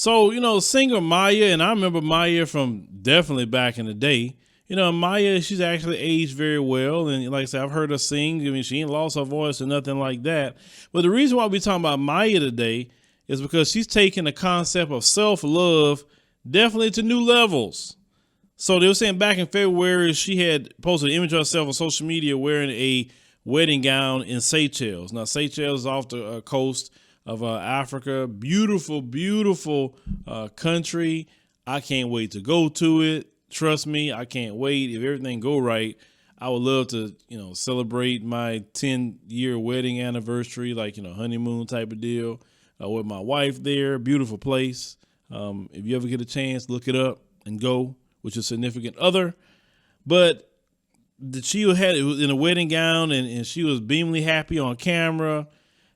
So, singer Mya, and I remember Mya from definitely back in the day. Mya, she's actually aged very well. And like I said, I've heard her sing. I mean, she ain't lost her voice or nothing like that. But the reason why we're talking about Mya today is because she's taking the concept of self-love definitely to new levels. So they were saying back in February, she had posted an image of herself on social media wearing a wedding gown in Seychelles. Now, Seychelles is off the coast of Africa. Beautiful, beautiful country. I can't wait to go to it. Trust me, I can't wait. If everything go right, I would love to, celebrate my 10-year wedding anniversary, like, honeymoon type of deal with my wife there. Beautiful place. If you ever get a chance, look it up and go with your significant other. But she had it was in a wedding gown and she was beamingly happy on camera.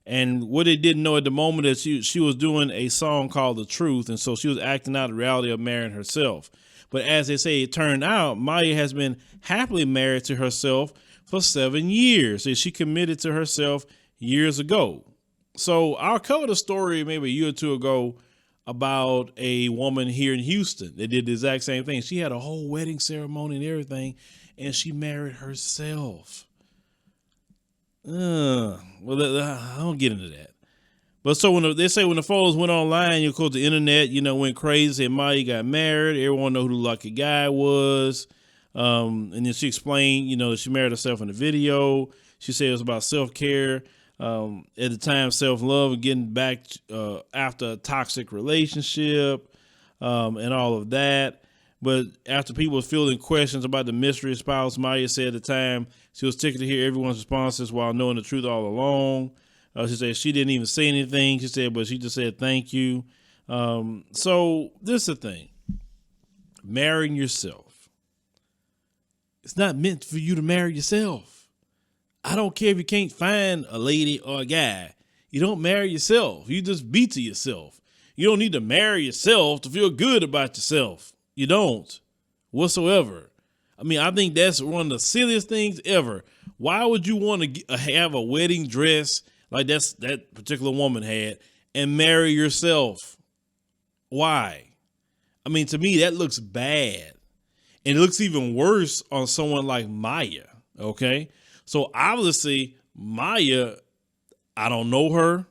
And what they didn't know at the moment is she was doing a song called The Truth. And so she was acting out the reality of marrying herself. But as they say, it turned out Mya has been happily married to herself for 7 years. So she committed to herself years ago. So I'll cover the story maybe a year or two ago about a woman here in Houston that did the exact same thing. She had a whole wedding ceremony and everything, and she married herself. Well, I don't get into that. But so when they say when the photos went online, of course, the internet, went crazy. And Mya got married. Everyone know who the lucky guy was. And then she explained, that she married herself in the video. She said it was about self-care. At the time, self-love and getting back after a toxic relationship and all of that. But after people were fielding questions about the mystery spouse, Mya said at the time she was tickled to hear everyone's responses while knowing the truth all along. She said she didn't even say anything. She said, but she just said thank you. So this is the thing. Marrying yourself. It's not meant for you to marry yourself. I don't care if you can't find a lady or a guy. You don't marry yourself. You just be to yourself. You don't need to marry yourself to feel good about yourself. You don't whatsoever. I mean, I think that's one of the silliest things ever. Why would you want to have a wedding dress like that particular woman had and marry yourself? Why? I mean, to me, that looks bad. And it looks even worse on someone like Mya. Okay. So obviously Mya, I don't know her.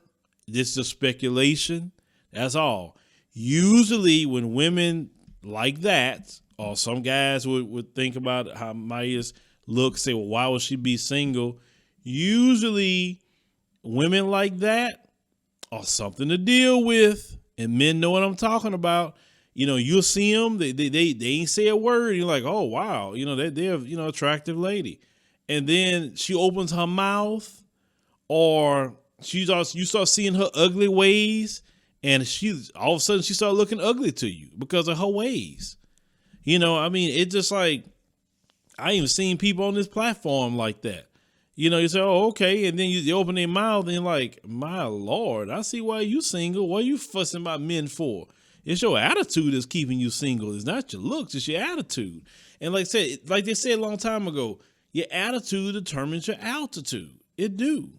This is just speculation. That's all. Usually when women like that, or some guys would think about how Mya's look, say, well, why would she be single? Usually women like that are something to deal with, and men know what I'm talking about. You'll see them, they ain't say a word. You're like, oh, wow, they're attractive lady. And then she opens her mouth, or you start seeing her ugly ways, and all of a sudden she started looking ugly to you because of her ways. It's just like, I even seen people on this platform like that. You say, oh, okay. And then you open their mouth and you're like, my Lord, I see why you single. What are you fussing about men for? It's your attitude that's keeping you single. It's not your looks, it's your attitude. And like they said a long time ago, your attitude determines your altitude. It do.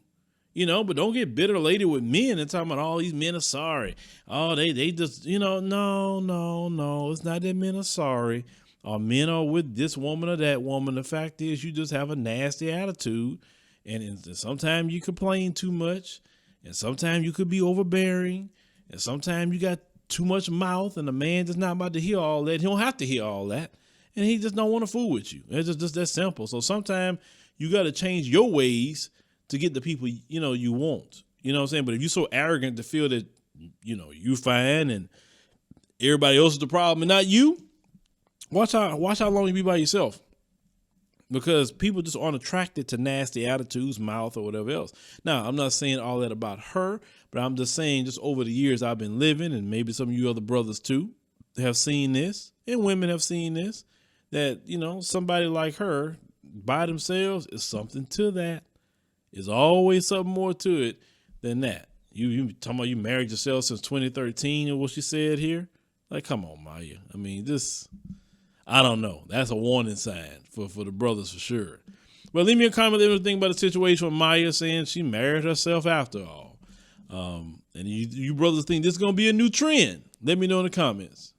But don't get bitter later with men and talking about all these men are sorry. Oh, they just, no. It's not that men are sorry or men are with this woman or that woman. The fact is you just have a nasty attitude. And sometimes you complain too much. And sometimes you could be overbearing. And sometimes you got too much mouth and the man just not about to hear all that. He don't have to hear all that. And he just don't want to fool with you. It's just that simple. So sometimes you got to change your ways to get the people, you want. You know what I'm saying? But if you're so arrogant to feel that, you fine and everybody else is the problem and not you, watch how long you be by yourself. Because people just aren't attracted to nasty attitudes, mouth, or whatever else. Now, I'm not saying all that about her, but I'm just saying just over the years I've been living, and maybe some of you other brothers too have seen this, and women have seen this, that, somebody like her by themselves is something to that. There's always something more to it than that. You talking about you married yourself since 2013 and what she said here? Like, come on, Mya. I mean, I don't know. That's a warning sign for the brothers for sure. But leave me a comment, everything about the situation with Mya saying she married herself after all. And you brothers think this is gonna be a new trend? Let me know in the comments.